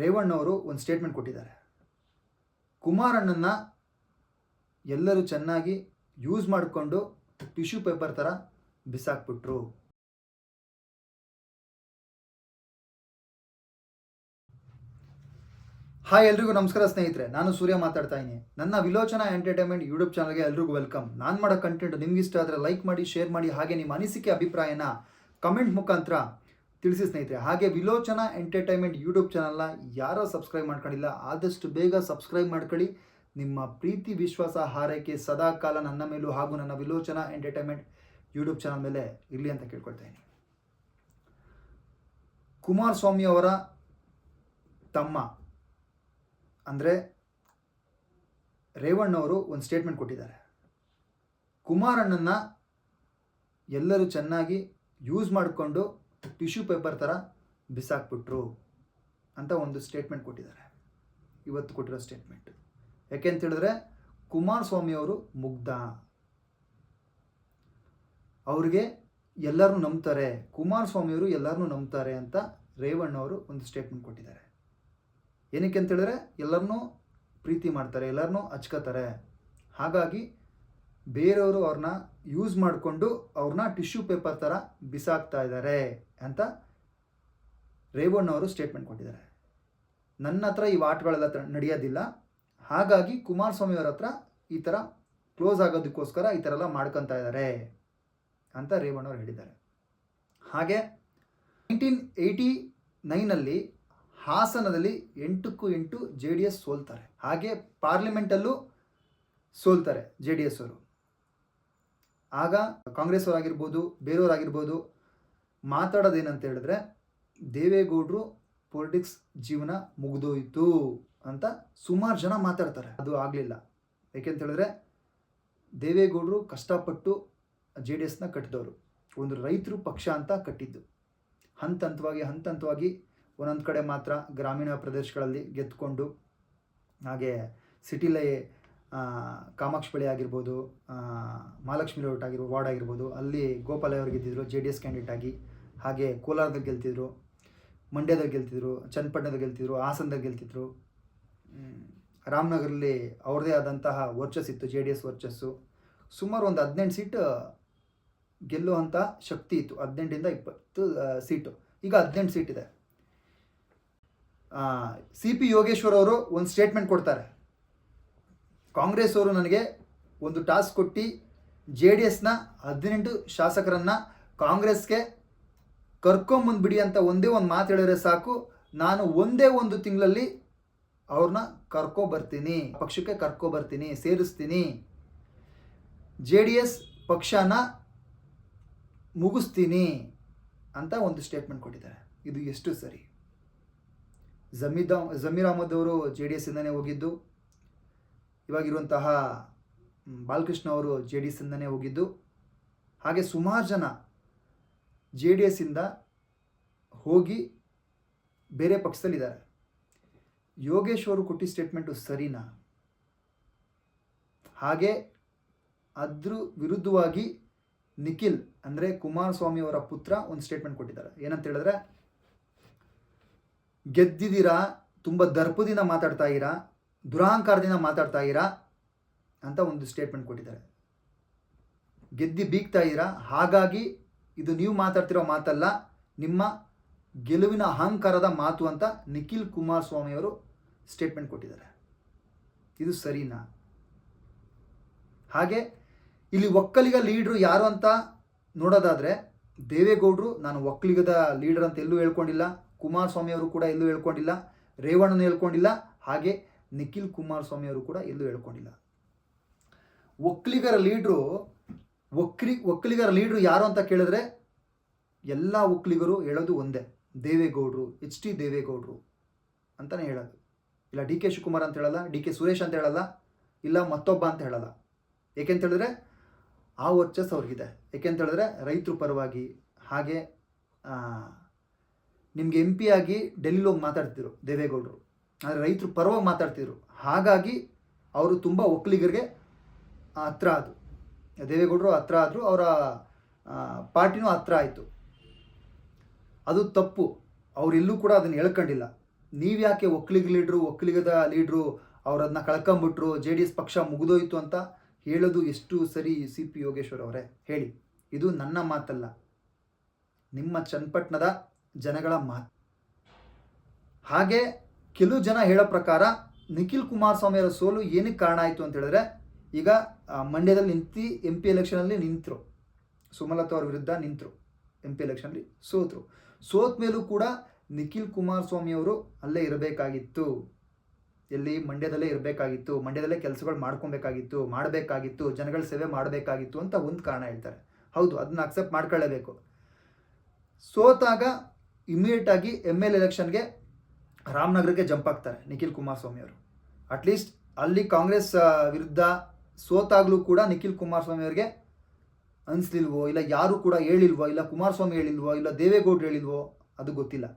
ರೇವಣ್ಣವರು ಒಂದು ಸ್ಟೇಟ್ಮೆಂಟ್ ಕೊಟ್ಟಿದ್ದಾರೆ. ಕುಮಾರಣ್ಣನ ಎಲ್ಲರೂ ಚೆನ್ನಾಗಿ ಯೂಸ್ ಮಾಡಿಕೊಂಡು ಟಿಶ್ಯೂ ಪೇಪರ್ ಥರ ಬಿಸಾಕ್ಬಿಟ್ರು. ಹಾಯ್, ಎಲ್ರಿಗೂ ನಮಸ್ಕಾರ ಸ್ನೇಹಿತರೆ. ನಾನು ಸೂರ್ಯ ಮಾತಾಡ್ತಾ ಇದ್ದೀನಿ. ನನ್ನ ವಿಲೋಚನಾ ಎಂಟರ್ಟೈನ್ಮೆಂಟ್ ಯೂಟ್ಯೂಬ್ ಚಾನಲ್ಗೆ ಎಲ್ರಿಗೂ ವೆಲ್ಕಮ್. ನಾನು ಮಾಡೋ ಕಂಟೆಂಟ್ ನಿಮ್ಗೆ ಇಷ್ಟ ಆದರೆ ಲೈಕ್ ಮಾಡಿ, ಶೇರ್ ಮಾಡಿ, ಹಾಗೆ ನಿಮ್ಮ ಅನಿಸಿಕೆ ಅಭಿಪ್ರಾಯನ ಕಮೆಂಟ್ ಮುಖಾಂತರ ತಿಳಿಸಿ ಸ್ನೇಹಿತರೆ. ಹಾಗೆ ವಿಲೋಚನಾ ಎಂಟರ್ಟೈನ್ಮೆಂಟ್ ಯೂಟ್ಯೂಬ್ ಚಾನಲ್ನ ಯಾರೋ ಸಬ್ಸ್ಕ್ರೈಬ್ ಮಾಡ್ಕೊಂಡಿಲ್ಲ, ಆದಷ್ಟು ಬೇಗ ಸಬ್ಸ್ಕ್ರೈಬ್ ಮಾಡ್ಕೊಳ್ಳಿ. ನಿಮ್ಮ ಪ್ರೀತಿ, ವಿಶ್ವಾಸ, ಹಾರೈಕೆ ಸದಾಕಾಲ ನನ್ನ ಮೇಲೂ ಹಾಗೂ ನನ್ನ ವಿಲೋಚನಾ ಎಂಟರ್ಟೈನ್ಮೆಂಟ್ ಯೂಟ್ಯೂಬ್ ಚಾನಲ್ ಮೇಲೆ ಇರಲಿ ಅಂತ ಕೇಳ್ಕೊಳ್ತಾ ಇದ್ದೀನಿ. ಕುಮಾರಸ್ವಾಮಿ ಅವರ ತಮ್ಮ ಅಂದರೆ ರೇವಣ್ಣವರು ಒಂದು ಸ್ಟೇಟ್ಮೆಂಟ್ ಕೊಟ್ಟಿದ್ದಾರೆ. ಕುಮಾರಣ್ಣನ ಎಲ್ಲರೂ ಚೆನ್ನಾಗಿ ಯೂಸ್ ಮಾಡಿಕೊಂಡು ಟಿಶ್ಯೂ ಪೇಪರ್ ಥರ ಬಿಸಾಕ್ಬಿಟ್ರು ಅಂತ ಒಂದು ಸ್ಟೇಟ್ಮೆಂಟ್ ಕೊಟ್ಟಿದ್ದಾರೆ. ಇವತ್ತು ಕೊಟ್ಟಿರೋ ಸ್ಟೇಟ್ಮೆಂಟ್ ಯಾಕೆ ಅಂತ ಹೇಳಿದ್ರೆ, ಕುಮಾರಸ್ವಾಮಿಯವರು ಮುಗ್ಧ, ಅವ್ರಿಗೆ ಎಲ್ಲರೂ ನಂಬ್ತಾರೆ, ಕುಮಾರಸ್ವಾಮಿಯವರು ಎಲ್ಲರನ್ನೂ ನಂಬ್ತಾರೆ ಅಂತ ರೇವಣ್ಣವರು ಒಂದು ಸ್ಟೇಟ್ಮೆಂಟ್ ಕೊಟ್ಟಿದ್ದಾರೆ. ಏನಕ್ಕೆ ಅಂತ ಹೇಳಿದ್ರೆ, ಎಲ್ಲರನ್ನೂ ಪ್ರೀತಿ ಮಾಡ್ತಾರೆ, ಎಲ್ಲರನ್ನೂ ಹಚ್ಕೋತಾರೆ, ಹಾಗಾಗಿ ಬೇರೆಯವರು ಅವ್ರನ್ನ ಯೂಸ್ ಮಾಡಿಕೊಂಡು ಅವ್ರನ್ನ ಟಿಶ್ಯೂ ಪೇಪರ್ ಥರ ಬಿಸಾಕ್ತಾ ಇದ್ದಾರೆ ಅಂತ ರೇವಣ್ಣವರು ಸ್ಟೇಟ್ಮೆಂಟ್ ಕೊಟ್ಟಿದ್ದಾರೆ. ನನ್ನ ಹತ್ರ ಈ ಆಟಗಳೆಲ್ಲ ನಡೆಯೋದಿಲ್ಲ, ಹಾಗಾಗಿ ಕುಮಾರಸ್ವಾಮಿಯವ್ರ ಹತ್ರ ಈ ಥರ ಕ್ಲೋಸ್ ಆಗೋದಕ್ಕೋಸ್ಕರ ಈ ಥರ ಎಲ್ಲ ಮಾಡ್ಕೊತಾ ಇದ್ದಾರೆ ಅಂತ ರೇವಣ್ಣವ್ರು ಹೇಳಿದ್ದಾರೆ. ಹಾಗೆ 1989ನಲ್ಲಿ ಹಾಸನದಲ್ಲಿ 8ಕ್ಕೂ 8 JDS ಸೋಲ್ತಾರೆ. ಹಾಗೆ ಪಾರ್ಲಿಮೆಂಟಲ್ಲೂ ಸೋಲ್ತಾರೆ JDS ಅವರು. ಆಗ ಕಾಂಗ್ರೆಸ್ ಅವರಾಗಿರ್ಬೋದು, ಬೇರೆಯವರಾಗಿರ್ಬೋದು ಮಾತಾಡೋದೇನಂತ ಹೇಳಿದ್ರೆ, ದೇವೇಗೌಡರು ಪೊಲಿಟಿಕ್ಸ್ ಜೀವನ ಮುಗಿದೋಯ್ತು ಅಂತ ಸುಮಾರು ಜನ ಮಾತಾಡ್ತಾರೆ. ಅದು ಆಗಲಿಲ್ಲ. ಯಾಕೆಂತ ಹೇಳಿದ್ರೆ, ದೇವೇಗೌಡರು ಕಷ್ಟಪಟ್ಟು JDSನ ಕಟ್ಟಿದವರು, ಒಂದು ರೈತರು ಪಕ್ಷ ಅಂತ ಕಟ್ಟಿದ್ದು. ಹಂತವಾಗಿ ಒಂದೊಂದು ಕಡೆ ಮಾತ್ರ ಗ್ರಾಮೀಣ ಪ್ರದೇಶಗಳಲ್ಲಿ ಗೆದ್ದುಕೊಂಡು, ಹಾಗೆ ಸಿಟಿಲೇ ಕಾಮಾಕ್ಷ ಬಳಿ ಆಗಿರ್ಬೋದು, ಮಹಾಲಕ್ಷ್ಮಿ ಲೇಔಟ್ ಆಗಿರ್ಬೋದು, ವಾರ್ಡ್ ಆಗಿರ್ಬೋದು, ಅಲ್ಲಿ ಗೋಪಾಲಯ್ಯ ಅವರು ಗೆದ್ದಿದ್ರು JDS ಕ್ಯಾಂಡಿಡೇಟ್ ಆಗಿ. ಹಾಗೆ ಕೋಲಾರದಲ್ಲಿ ಗೆಲ್ತಿದ್ರು, ಮಂಡ್ಯದಲ್ಲಿ ಗೆಲ್ತಿದ್ರು, ಚನ್ನಪಟ್ಟಣದಲ್ಲಿ ಗೆಲ್ತಿದ್ರು, ಹಾಸನದಲ್ಲಿ ಗೆಲ್ತಿದ್ರು. ರಾಮನಗರಲ್ಲಿ ಅವ್ರದ್ದೇ ಆದಂತಹ ವರ್ಚಸ್ಸಿತ್ತು, JDS ವರ್ಚಸ್ಸು. ಸುಮಾರು ಒಂದು 18 ಸೀಟ್ ಗೆಲ್ಲುವಂಥ ಶಕ್ತಿ ಇತ್ತು. 18ಇಂದ 20 ಸೀಟು, ಈಗ 18 ಸೀಟ್ ಇದೆ. CP ಯೋಗೇಶ್ವರ್ ಅವರು ಒಂದು ಸ್ಟೇಟ್ಮೆಂಟ್ ಕೊಡ್ತಾರೆ. ಕಾಂಗ್ರೆಸ್ ಅವರು ನನಗೆ ಒಂದು ಟಾಸ್ಕ್ ಕೊಟ್ಟು JDSನ 18 ಶಾಸಕರನ್ನು ಕಾಂಗ್ರೆಸ್ಗೆ ಕರ್ಕೊಂಬಂದ್ಬಿಡಿ ಅಂತ ಒಂದೇ ಒಂದು ಮಾತು ಹೇಳಿದ್ರೆ ಸಾಕು, ನಾನು ಒಂದೇ ಒಂದು ತಿಂಗಳಲ್ಲಿ ಅವ್ರನ್ನ ಕರ್ಕೊಬರ್ತೀನಿ, ಪಕ್ಷಕ್ಕೆ ಕರ್ಕೊಬರ್ತೀನಿ, ಸೇರಿಸ್ತೀನಿ, JDS ಪಕ್ಷನ ಮುಗಿಸ್ತೀನಿ ಅಂತ ಒಂದು ಸ್ಟೇಟ್ಮೆಂಟ್ ಕೊಟ್ಟಿದ್ದಾರೆ. ಇದು ಎಷ್ಟು ಸರಿ? ಜಮೀರ್ ಅಹಮದ್ ಅವರು JDSಯಿಂದನೇ ಹೋಗಿದ್ದು, ಇವಾಗಿರುವಂತಹ ಬಾಲಕೃಷ್ಣ ಅವರು JDSಯಿಂದನೇ ಹೋಗಿದ್ದು. ಹಾಗೆ ಸುಮಾರು ಜನ JDSಯಿಂದ ಹೋಗಿ ಬೇರೆ ಪಕ್ಷದಲ್ಲಿದ್ದಾರೆ. ಯೋಗೇಶ್ವರು ಕೊಟ್ಟಿದ್ದ ಸ್ಟೇಟ್ಮೆಂಟು ಸರಿನಾ? ಹಾಗೆ ಅದ್ರ ವಿರುದ್ಧವಾಗಿ ನಿಖಿಲ್ ಅಂದರೆ ಕುಮಾರಸ್ವಾಮಿ ಅವರ ಪುತ್ರ ಒಂದು ಸ್ಟೇಟ್ಮೆಂಟ್ ಕೊಟ್ಟಿದ್ದಾರೆ. ಏನಂತ ಹೇಳಿದ್ರೆ, ಗೆದ್ದಿದ್ದೀರಾ, ತುಂಬ ದರ್ಪದಿಂದ ಮಾತಾಡ್ತಾ ಇರಾ, ದುರಹಂಕಾರದಿಂದ ಮಾತಾಡ್ತಾ ಇರಾ ಅಂತ ಒಂದು ಸ್ಟೇಟ್ಮೆಂಟ್ ಕೊಟ್ಟಿದ್ದಾರೆ. ಗೆದ್ದಿ ಬೀಗ್ತಾ ಇರಾ, ಹಾಗಾಗಿ ಇದು ನೀವು ಮಾತಾಡ್ತಿರೋ ಮಾತಲ್ಲ, ನಿಮ್ಮ ಗೆಲುವಿನ ಅಹಂಕಾರದ ಮಾತು ಅಂತ ನಿಖಿಲ್ ಕುಮಾರಸ್ವಾಮಿಯವರು ಸ್ಟೇಟ್ಮೆಂಟ್ ಕೊಟ್ಟಿದ್ದಾರೆ. ಇದು ಸರಿನಾ? ಹಾಗೆ ಇಲ್ಲಿ ಒಕ್ಕಲಿಗ ಲೀಡ್ರು ಯಾರು ಅಂತ ನೋಡೋದಾದರೆ, ದೇವೇಗೌಡರು ನಾನು ಒಕ್ಕಲಿಗದ ಲೀಡರ್ ಅಂತ ಎಲ್ಲೂ ಹೇಳ್ಕೊಂಡಿಲ್ಲ, ಕುಮಾರಸ್ವಾಮಿಯವರು ಕೂಡ ಎಲ್ಲೂ ಹೇಳ್ಕೊಂಡಿಲ್ಲ, ರೇವಣ್ಣನ ಹೇಳ್ಕೊಂಡಿಲ್ಲ, ಹಾಗೆ ನಿಖಿಲ್ ಕುಮಾರಸ್ವಾಮಿಯವರು ಕೂಡ ಎಲ್ಲೂ ಹೇಳ್ಕೊಂಡಿಲ್ಲ. ಒಕ್ಕಲಿಗರ ಲೀಡ್ರು ಯಾರು ಅಂತ ಕೇಳಿದ್ರೆ ಎಲ್ಲ ಒಕ್ಕಲಿಗರು ಹೇಳೋದು ಒಂದೇ, ದೇವೇಗೌಡರು, HT ದೇವೇಗೌಡರು ಅಂತಲೇ ಹೇಳೋದು. ಇಲ್ಲ DK ಶಿವಕುಮಾರ್ ಅಂತ ಹೇಳಲ್ಲ, DK ಸುರೇಶ್ ಅಂತ ಹೇಳಲ್ಲ, ಇಲ್ಲ ಮತ್ತೊಬ್ಬ ಅಂತ ಹೇಳಲ್ಲ. ಏಕೆಂತ ಹೇಳಿದ್ರೆ ಆ ವರ್ಚಸ್ ಅವ್ರಿಗಿದೆ. ಏಕೆಂತ ಹೇಳಿದ್ರೆ ರೈತರ ಪರವಾಗಿ, ಹಾಗೆ ನಿಮಗೆ MP ಆಗಿ ಡೆಲ್ಲಿಲಿ ಹೋಗಿ ಮಾತಾಡ್ತಿದ್ರು ದೇವೇಗೌಡರು, ಆದರೆ ರೈತರ ಪರವಾಗಿ ಮಾತಾಡ್ತಿದ್ರು. ಹಾಗಾಗಿ ಅವರು ತುಂಬ ಒಕ್ಕಲಿಗರಿಗೆ ಹತ್ರ ಆದರು, ದೇವೇಗೌಡರು ಹತ್ರ ಆದರು, ಅವರ ಪಾರ್ಟಿನೂ ಹತ್ರ ಆಯಿತು. ಅದು ತಪ್ಪು, ಅವರೆಲ್ಲೂ ಕೂಡ ಅದನ್ನು ಹೇಳ್ಕೊಂಡಿಲ್ಲ. ನೀವ್ಯಾಕೆ ಒಕ್ಕಲಿಗದ ಲೀಡ್ರು ಅವರನ್ನ ಕಳ್ಕೊಂಬಿಟ್ರು, JDS ಪಕ್ಷ ಮುಗಿದೋಯ್ತು ಅಂತ ಹೇಳೋದು ಎಷ್ಟು ಸರಿ CP ಯೋಗೇಶ್ವರ್ ಅವರೇ ಹೇಳಿ? ಇದು ನನ್ನ ಮಾತಲ್ಲ, ನಿಮ್ಮ ಚನ್ನಪಟ್ಟಣದ ಜನಗಳ ಮಾತು. ಹಾಗೆ ಕೆಲವು ಜನ ಹೇಳೋ ಪ್ರಕಾರ ನಿಖಿಲ್ ಕುಮಾರಸ್ವಾಮಿ ಅವರ ಸೋಲು ಏನಕ್ಕೆ ಕಾರಣ ಆಯಿತು ಅಂತ ಹೇಳಿದ್ರೆ, ಈಗ ಮಂಡ್ಯದಲ್ಲಿ MP ಎಲೆಕ್ಷನಲ್ಲಿ ನಿಂತರು, ಸುಮಲತಾ ಅವ್ರ ವಿರುದ್ಧ ನಿಂತರು, MP ಎಲೆಕ್ಷನಲ್ಲಿ ಸೋತ ಮೇಲೂ ಕೂಡ ನಿಖಿಲ್ ಕುಮಾರಸ್ವಾಮಿ ಅವರು ಅಲ್ಲೇ ಇರಬೇಕಾಗಿತ್ತು, ಎಲ್ಲಿ ಮಂಡ್ಯದಲ್ಲೇ ಇರಬೇಕಾಗಿತ್ತು, ಮಂಡ್ಯದಲ್ಲೇ ಕೆಲಸಗಳು ಮಾಡಬೇಕಾಗಿತ್ತು, ಜನಗಳ ಸೇವೆ ಮಾಡಬೇಕಾಗಿತ್ತು ಅಂತ ಒಂದು ಕಾರಣ ಹೇಳ್ತಾರೆ. ಹೌದು, ಅದನ್ನ ಅಕ್ಸೆಪ್ಟ್ ಮಾಡ್ಕೊಳ್ಳೇಬೇಕು. ಸೋತಾಗ ಇಮಿಡಿಯೇಟ್ ಆಗಿ ML ಎಲೆಕ್ಷನ್ಗೆ ರಾಮನಗರಕ್ಕೆ ಜಂಪ್ ಆಗ್ತಾರೆ ನಿಖಿಲ್ ಕುಮಾರಸ್ವಾಮಿ ಅವರು. ಅಟ್ಲೀಸ್ಟ್ ಅಲ್ಲಿ ಕಾಂಗ್ರೆಸ್ ವಿರುದ್ಧ ಸೋತಾಗಲೂ ಕೂಡ ನಿಖಿಲ್ ಕುಮಾರಸ್ವಾಮಿ ಅವರಿಗೆ ಅನಿಸ್ಲಿಲ್ವೋ, ಇಲ್ಲ ಯಾರು ಕೂಡ ಹೇಳಿಲ್ವೋ, ಇಲ್ಲ ಕುಮಾರಸ್ವಾಮಿ ಹೇಳಿಲ್ವೋ, ಇಲ್ಲ ದೇವೇಗೌಡರು ಹೇಳಿಲ್ವೋ, ಅದು ಗೊತ್ತಿಲ್ಲ.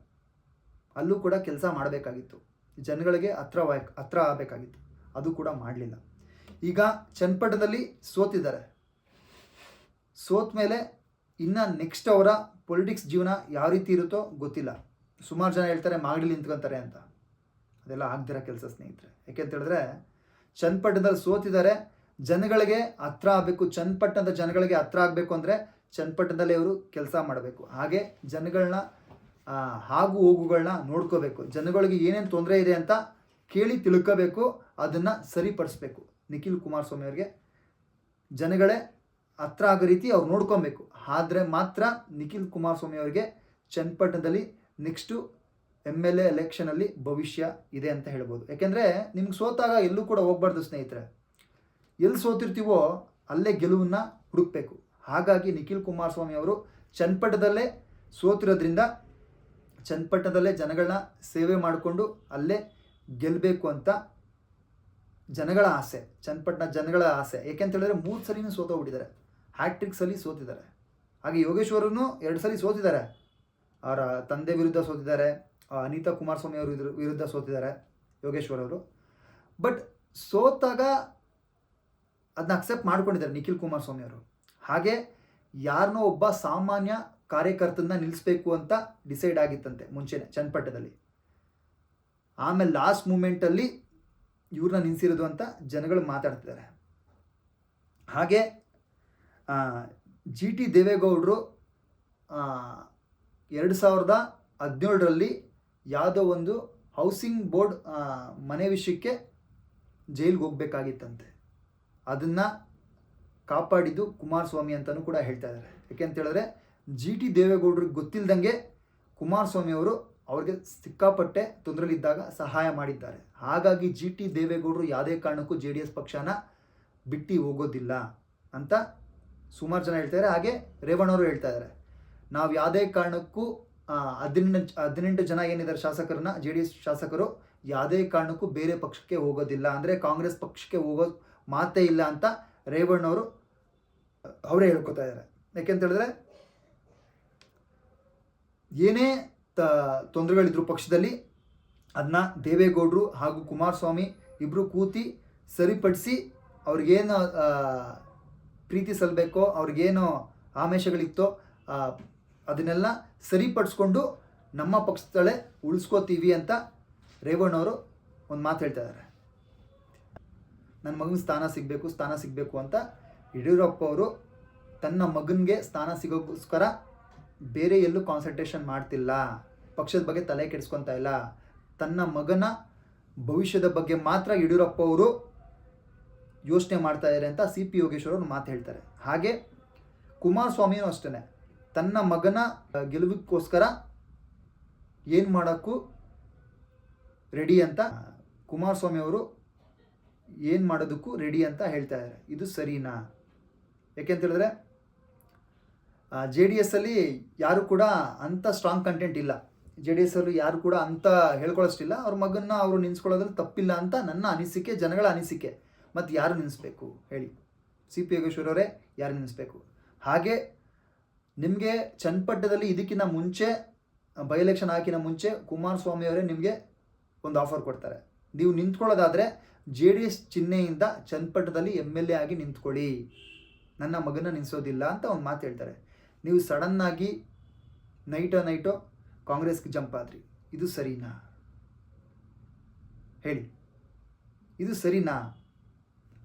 ಅಲ್ಲೂ ಕೂಡ ಕೆಲಸ ಮಾಡಬೇಕಾಗಿತ್ತು, ಜನಗಳಿಗೆ ಹತ್ರ ಆಗಬೇಕಾಗಿತ್ತು, ಅದು ಕೂಡ ಮಾಡಲಿಲ್ಲ. ಈಗ ಚನ್ನಪಟ್ಟಣದಲ್ಲಿ ಸೋತಿದ್ದಾರೆ. ಸೋತ ಮೇಲೆ ಇನ್ನು ನೆಕ್ಸ್ಟ್ ಅವರ ಪೊಲಿಟಿಕ್ಸ್ ಜೀವನ ಯಾವ ರೀತಿ ಇರುತ್ತೋ ಗೊತ್ತಿಲ್ಲ. ಸುಮಾರು ಜನ ಹೇಳ್ತಾರೆ ಮಾಗಡಿಲಿ ನಿಂತ್ಕೊತಾರೆ ಅಂತ, ಅದೆಲ್ಲ ಆಗದಿರೋ ಕೆಲಸ ಸ್ನೇಹಿತರೆ. ಯಾಕೆಂತ ಹೇಳಿದ್ರೆ ಚನ್ನಪಟ್ಟಣದಲ್ಲಿ ಸೋತಿದ್ದಾರೆ, ಜನಗಳಿಗೆ ಹತ್ರ ಆಗಬೇಕು, ಚನ್ನಪಟ್ಟಣದ ಜನಗಳಿಗೆ ಹತ್ರ ಆಗಬೇಕು ಅಂದರೆ ಚನ್ನಪಟ್ಟಣದಲ್ಲೇ ಅವರು ಕೆಲಸ ಮಾಡಬೇಕು. ಹಾಗೆ ಜನಗಳನ್ನ ಆಗು ಹೋಗುಗಳನ್ನ ನೋಡ್ಕೋಬೇಕು, ಜನಗಳಿಗೆ ಏನೇನು ತೊಂದರೆ ಇದೆ ಅಂತ ಕೇಳಿ ತಿಳ್ಕೋಬೇಕು, ಅದನ್ನು ಸರಿಪಡಿಸ್ಬೇಕು. ನಿಖಿಲ್ ಕುಮಾರಸ್ವಾಮಿ ಅವರಿಗೆ ಜನಗಳೇ ಹತ್ರ ಆಗೋ ರೀತಿ ಅವ್ರು ನೋಡ್ಕೊಬೇಕು. ಆದರೆ ಮಾತ್ರ ನಿಖಿಲ್ ಕುಮಾರಸ್ವಾಮಿ ಅವರಿಗೆ ಚನ್ನಪಟ್ಟಣದಲ್ಲಿ ನೆಕ್ಸ್ಟು MLA ಎಲೆಕ್ಷನಲ್ಲಿ ಭವಿಷ್ಯ ಇದೆ ಅಂತ ಹೇಳ್ಬೋದು. ಯಾಕೆಂದರೆ ನಿಮ್ಗೆ ಸೋತಾಗ ಎಲ್ಲೂ ಕೂಡ ಹೋಗ್ಬಾರ್ದು ಸ್ನೇಹಿತರೆ, ಎಲ್ಲಿ ಸೋತಿರ್ತೀವೋ ಅಲ್ಲೇ ಗೆಲುವನ್ನು ಹುಡುಕಬೇಕು. ಹಾಗಾಗಿ ನಿಖಿಲ್ ಕುಮಾರಸ್ವಾಮಿ ಅವರು ಚನ್ನಪಟ್ಟಣದಲ್ಲೇ ಸೋತಿರೋದ್ರಿಂದ ಚನ್ನಪಟ್ಟಣದಲ್ಲೇ ಜನಗಳನ್ನ ಸೇವೆ ಮಾಡಿಕೊಂಡು ಅಲ್ಲೇ ಗೆಲ್ಲಬೇಕು ಅಂತ ಜನಗಳ ಆಸೆ, ಚನ್ನಪಟ್ಟಣ ಜನಗಳ ಆಸೆ. ಏಕೆಂತ ಹೇಳಿದ್ರೆ 3 ಸಲಿನೂ ಸೋತೋಗ್ಬಿಟ್ಟಿದ್ದಾರೆ, ಹ್ಯಾಟ್ರಿಕ್ಸಲ್ಲಿ ಸೋತಿದ್ದಾರೆ. ಹಾಗೆ ಯೋಗೇಶ್ವರನು 2 ಸಲ ಸೋತಿದ್ದಾರೆ, ಅವರ ತಂದೆ ವಿರುದ್ಧ ಸೋತಿದ್ದಾರೆ, ಅನಿತಾ ಕುಮಾರಸ್ವಾಮಿ ಅವರ ವಿರುದ್ಧ ಸೋತಿದ್ದಾರೆ ಯೋಗೇಶ್ವರ್ ಅವರು. ಬಟ್ ಸೋತಾಗ ಅದನ್ನ ಅಕ್ಸೆಪ್ಟ್ ಮಾಡ್ಕೊಂಡಿದ್ದಾರೆ ನಿಖಿಲ್ ಕುಮಾರಸ್ವಾಮಿ ಅವರು. ಹಾಗೆ ಯಾರನ್ನೋ ಒಬ್ಬ ಸಾಮಾನ್ಯ ಕಾರ್ಯಕರ್ತನ ನಿಲ್ಲಿಸಬೇಕು ಅಂತ ಡಿಸೈಡ್ ಆಗಿತ್ತಂತೆ ಮುಂಚೆನೆ ಚನ್ನಪಟ್ಟಣದಲ್ಲಿ. ಆಮೇಲೆ ಲಾಸ್ಟ್ ಮೂಮೆಂಟಲ್ಲಿ ಇವ್ರನ್ನ ನಿಲ್ಲಿಸಿರೋದು ಅಂತ ಜನಗಳು ಮಾತಾಡ್ತಿದ್ದಾರೆ. ಹಾಗೆ GT ದೇವೇಗೌಡರು 2017ರಲ್ಲಿ ಯಾವುದೋ ಒಂದು ಹೌಸಿಂಗ್ ಬೋರ್ಡ್ ಮನೆ ವಿಷಯಕ್ಕೆ ಜೈಲಿಗೆ ಹೋಗ್ಬೇಕಾಗಿತ್ತಂತೆ. ಅದನ್ನು ಕಾಪಾಡಿದ್ದು ಕುಮಾರಸ್ವಾಮಿ ಅಂತಲೂ ಕೂಡ ಹೇಳ್ತಾ ಇದ್ದಾರೆ. ಯಾಕೆಂತ ಹೇಳಿದ್ರೆ GT ದೇವೇಗೌಡರಿಗೆ ಗೊತ್ತಿಲ್ಲದಂಗೆ ಕುಮಾರಸ್ವಾಮಿ ಅವರು ಅವ್ರಿಗೆ ಸಿಕ್ಕಾಪಟ್ಟೆ ತೊಂದರೆಲಿದ್ದಾಗ ಸಹಾಯ ಮಾಡಿದ್ದಾರೆ. ಹಾಗಾಗಿ GT ದೇವೇಗೌಡರು ಯಾವುದೇ ಕಾರಣಕ್ಕೂ JDS ಪಕ್ಷನ ಬಿಟ್ಟು ಹೋಗೋದಿಲ್ಲ ಅಂತ ಸುಮಾರು ಜನ ಹೇಳ್ತಾರೆ. ಹಾಗೆ ರೇವಣ್ಣವರು ಹೇಳ್ತಾ ಇದ್ದಾರೆ, ನಾವು ಯಾವುದೇ ಕಾರಣಕ್ಕೂ 18 ಜನ ಏನಿದ್ದಾರೆ ಶಾಸಕರನ್ನ, JDS ಶಾಸಕರು ಯಾವುದೇ ಕಾರಣಕ್ಕೂ ಬೇರೆ ಪಕ್ಷಕ್ಕೆ ಹೋಗೋದಿಲ್ಲ, ಅಂದರೆ ಕಾಂಗ್ರೆಸ್ ಪಕ್ಷಕ್ಕೆ ಹೋಗೋ ಮಾತೇ ಇಲ್ಲ ಅಂತ ರೇವಣ್ಣವರು ಅವರೇ ಹೇಳ್ಕೊತಾ ಇದ್ದಾರೆ. ಯಾಕೆಂತ ಹೇಳಿದ್ರೆ ಏನೇ ತೊಂದರೆಗಳಿದ್ರು ಪಕ್ಷದಲ್ಲಿ ಅದನ್ನ ದೇವೇಗೌಡರು ಹಾಗೂ ಕುಮಾರಸ್ವಾಮಿ ಇಬ್ಬರು ಕೂತಿ ಸರಿಪಡಿಸಿ ಅವ್ರಿಗೇನು ಪ್ರೀತಿ ಸಲ್ಲಬೇಕೋ, ಅವ್ರಿಗೇನು ಆಮಿಷಗಳಿತ್ತೋ ಅದನ್ನೆಲ್ಲ ಸರಿಪಡಿಸ್ಕೊಂಡು ನಮ್ಮ ಪಕ್ಷದಲ್ಲೇ ಉಳಿಸ್ಕೋತೀವಿ ಅಂತ ರೇವಣ್ಣವರು ಒಂದು ಮಾತು ಹೇಳ್ತಾ ಇದ್ದಾರೆ. ನನ್ನ ಮಗನಿಗೆ ಸ್ಥಾನ ಸಿಗಬೇಕು ಅಂತ ಯಡಿಯೂರಪ್ಪ ಅವರು ತನ್ನ ಮಗನಿಗೆ ಸ್ಥಾನ ಸಿಗೋಕ್ಕೋಸ್ಕರ ಬೇರೆ ಎಲ್ಲೂ ಕಾನ್ಸಂಟ್ರೇಷನ್ ಮಾಡ್ತಿಲ್ಲ, ಪಕ್ಷದ ಬಗ್ಗೆ ತಲೆ ಕೆಡಿಸ್ಕೊತಾ ಇಲ್ಲ, ತನ್ನ ಮಗನ ಭವಿಷ್ಯದ ಬಗ್ಗೆ ಮಾತ್ರ ಯಡಿಯೂರಪ್ಪ ಅವರು ಯೋಚನೆ ಮಾಡ್ತಾ ಇದ್ದಾರೆ ಅಂತ CP ಯೋಗೇಶ್ವರ್ ಅವರು ಮಾತು ಹೇಳ್ತಾರೆ. ಹಾಗೆ ಕುಮಾರಸ್ವಾಮಿಯೂ ಅಷ್ಟೇ ತನ್ನ ಮಗನ ಗೆಲುವಿಗೋಸ್ಕರ ಏನು ಮಾಡೋಕ್ಕೂ ರೆಡಿ ಅಂತ ಕುಮಾರಸ್ವಾಮಿ ಅವರು ಏನು ಮಾಡೋದಕ್ಕೂ ರೆಡಿ ಅಂತ ಹೇಳ್ತಾ ಇದ್ದಾರೆ. ಇದು ಸರಿನಾ? ಯಾಕೆಂತ ಹೇಳಿದ್ರೆ JDS ಅಲ್ಲಿ ಯಾರು ಕೂಡ ಅಂಥ ಸ್ಟ್ರಾಂಗ್ ಕಂಟೆಂಟ್ ಇಲ್ಲ, JDS ಅಲ್ಲಿ ಯಾರು ಕೂಡ ಅಂತ ಹೇಳ್ಕೊಳ್ಳೋಷ್ಟಿಲ್ಲ. ಅವ್ರ ಮಗನ್ನ ಅವರು ನಿಲ್ಲಿಸ್ಕೊಳ್ಳೋದ್ರಲ್ಲಿ ತಪ್ಪಿಲ್ಲ ಅಂತ ನನ್ನ ಅನಿಸಿಕೆ, ಜನಗಳ ಅನಿಸಿಕೆ. ಮತ್ತು ಯಾರು ನಿಲ್ಲಿಸ್ಬೇಕು ಹೇಳಿ? CP ಯೋಗೇಶ್ವರ್ ಅವರೇ ಯಾರು ನಿಲ್ಲಿಸ್ಬೇಕು? ಹಾಗೆ ನಿಮಗೆ ಚನ್ನಪಟ್ಟಣದಲ್ಲಿ ಇದಕ್ಕಿಂತ ಮುಂಚೆ ಬೈ ಎಲೆಕ್ಷನ್ ಹಾಕಿನ ಮುಂಚೆ ಕುಮಾರಸ್ವಾಮಿ ಅವರೇ ನಿಮಗೆ ಒಂದು ಆಫರ್ ಕೊಡ್ತಾರೆ, ನೀವು ನಿಂತ್ಕೊಳ್ಳೋದಾದರೆ JDS ಚಿಹ್ನೆಯಿಂದ ಚನ್ನಪಟ್ಟಣದಲ್ಲಿ MLA ಆಗಿ ನಿಂತ್ಕೊಳ್ಳಿ, ನನ್ನ ಮಗನ ನಿಲ್ಲಿಸೋದಿಲ್ಲ ಅಂತ ಒಂದು ಮಾತು ಹೇಳ್ತಾರೆ. ನೀವು ಸಡನ್ನಾಗಿ ನೈಟೋ ಕಾಂಗ್ರೆಸ್ಗೆ ಜಂಪ್ ಆದ್ರಿ, ಇದು ಸರಿನಾ? ಹೇಳಿ, ಇದು ಸರಿನಾ?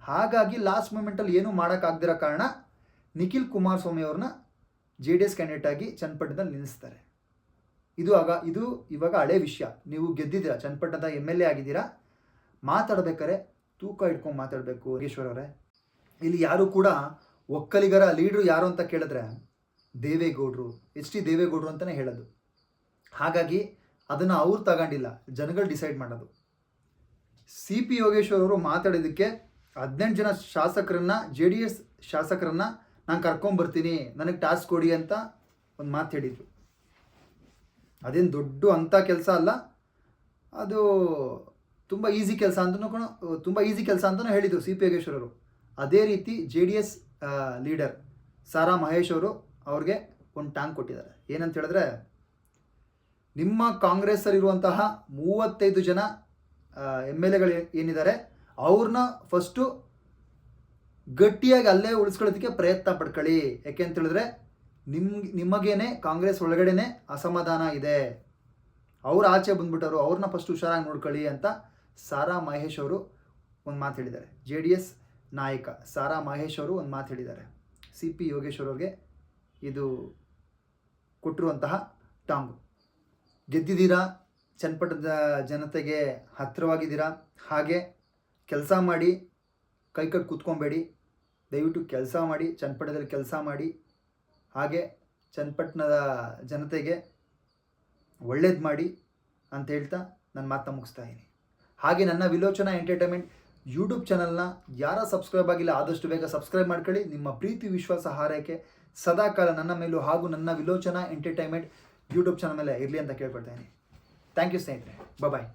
ಹಾಗಾಗಿ ಲಾಸ್ಟ್ ಮೂಮೆಂಟಲ್ಲಿ ಏನೂ ಮಾಡೋಕ್ಕಾಗದಿರೋ ಕಾರಣ ನಿಖಿಲ್ ಕುಮಾರಸ್ವಾಮಿ ಅವ್ರನ್ನ JDS ಕ್ಯಾಂಡಿಡೇಟ್ ಆಗಿ ಚನ್ನಪಟ್ಟಣದಲ್ಲಿ ನಿಲ್ಲಿಸ್ತಾರೆ. ಇದು ಇವಾಗ ಹಳೆ ವಿಷಯ. ನೀವು ಗೆದ್ದಿದ್ದೀರಾ, ಚನ್ನಪಟ್ಟಣದ MLA ಆಗಿದ್ದೀರಾ. ಮಾತಾಡ್ಬೇಕಾರೆ ತೂಕ ಇಟ್ಕೊಂಡು ಮಾತಾಡಬೇಕು ಯೋಗೇಶ್ವರ್ ಅವರೇ. ಇಲ್ಲಿ ಯಾರು ಕೂಡ ಒಕ್ಕಲಿಗರ ಲೀಡ್ರು ಯಾರು ಅಂತ ಕೇಳಿದ್ರೆ ದೇವೇಗೌಡರು, HD ದೇವೇಗೌಡರು ಅಂತಲೇ ಹೇಳೋದು. ಹಾಗಾಗಿ ಅದನ್ನು ಅವ್ರು ತಗೊಂಡಿಲ್ಲ, ಜನಗಳು ಡಿಸೈಡ್ ಮಾಡೋದು. CP ಯೋಗೇಶ್ವರ್ ಅವರು ಮಾತಾಡಿದ್ದಕ್ಕೆ 18 ಜನ ಶಾಸಕರನ್ನ, JDS ಶಾಸಕರನ್ನ ನಾನು ಕರ್ಕೊಂಬರ್ತೀನಿ, ನನಗೆ ಟಾಸ್ಕ್ ಕೊಡಿ ಅಂತ ಒಂದು ಮಾತು ಹೇಳಿದರು. ಅದೇನು ದೊಡ್ಡ ಅಂಥ ಕೆಲಸ ಅಲ್ಲ, ಅದು ತುಂಬ ಈಸಿ ಕೆಲಸ ಅಂತಲೂ ಹೇಳಿದರು CP ಯೋಗೇಶ್ವರ್ ಅವರು. ಅದೇ ರೀತಿ JDS ಲೀಡರ್ ಸಾರಾ ಮಹೇಶ್ ಅವರು ಅವ್ರಿಗೆ ಒಂದು ಟಾಂಗ್ ಕೊಟ್ಟಿದ್ದಾರೆ. ಏನಂತ ಹೇಳಿದ್ರೆ, ನಿಮ್ಮ ಕಾಂಗ್ರೆಸ್ಸಲ್ಲಿರುವಂತಹ 35 ಜನ MLAಗಳು ಏನಿದ್ದಾರೆ ಅವ್ರನ್ನ ಫಸ್ಟು ಗಟ್ಟಿಯಾಗಿ ಅಲ್ಲೇ ಉಳಿಸ್ಕೊಳ್ಳೋದಕ್ಕೆ ಪ್ರಯತ್ನ ಪಡ್ಕೊಳ್ಳಿ. ಯಾಕೆ ಅಂತ ಹೇಳಿದ್ರೆ ನಿಮಗೇನೆ ಕಾಂಗ್ರೆಸ್ ಒಳಗಡೆನೆ ಅಸಮಾಧಾನ ಇದೆ, ಅವ್ರು ಆಚೆ ಬಂದ್ಬಿಟ್ಟವರು, ಅವ್ರನ್ನ ಫಸ್ಟ್ ಹುಷಾರಾಗಿ ನೋಡ್ಕೊಳ್ಳಿ ಅಂತ ಸಾರಾ ಮಹೇಶ್ ಅವರು ಒಂದು ಮಾತು ಹೇಳಿದ್ದಾರೆ. JDS ನಾಯಕ ಸಾರಾ ಮಹೇಶ್ ಅವರು ಒಂದು ಮಾತು ಹೇಳಿದ್ದಾರೆ. CP ಯೋಗೇಶ್ವರ್ ಅವ್ರಿಗೆ ಇದು ಕೊಟ್ಟಿರುವಂತಹ ಟಾಂಗು. ಗೆದ್ದಿದ್ದೀರಾ, ಚನ್ನಪಟ್ಟಣದ ಜನತೆಗೆ ಹತ್ತಿರವಾಗಿದ್ದೀರಾ. ಹಾಗೆ ಕೆಲಸ ಮಾಡಿ, ಕೈ ಕಟ್ಟಿ ಕೂತ್ಕೊಬೇಡಿ, ದಯವಿಟ್ಟು ಕೆಲಸ ಮಾಡಿ, ಚನ್ನಪಟ್ಟಣದಲ್ಲಿ ಕೆಲಸ ಮಾಡಿ. ಹಾಗೆ ಚನ್ನಪಟ್ಟಣದ ಜನತೆಗೆ ಒಳ್ಳೇದು ಮಾಡಿ ಅಂತ ಹೇಳ್ತಾ ನನ್ನ ಮಾತನ್ನ ಮುಗಿಸ್ತಾ ಇದ್ದೀನಿ. ಹಾಗೆ ನನ್ನ ವಿಲೋಚನಾ ಎಂಟರ್ಟೈನ್ಮೆಂಟ್ ಯೂಟ್ಯೂಬ್ ಚಾನಲ್ನ ಯಾರ ಸಬ್ಸ್ಕ್ರೈಬ್ ಆಗಿಲ್ಲ ಆದಷ್ಟು ಬೇಗ ಸಬ್ಸ್ಕ್ರೈಬ್ ಮಾಡ್ಕೊಳ್ಳಿ. ನಿಮ್ಮ ಪ್ರೀತಿ ವಿಶ್ವಾಸ ಹಾರೈಕೆ ಸದಾಕಾಲ ನನ್ನ ಮೇಲೂ ಹಾಗೂ ನನ್ನ ವಿಲೋಚನಾ ಎಂಟರ್ಟೈನ್ಮೆಂಟ್ ಯೂಟ್ಯೂಬ್ ಚಾನಲ್ ಮೇಲೆ ಇರಲಿ ಅಂತ ಕೇಳ್ಕೊಳ್ತಾ ಇದ್ದೀನಿ. ಥ್ಯಾಂಕ್ ಯು ಸ್ನೇಹಿತರೆ, ಬಾಯ್.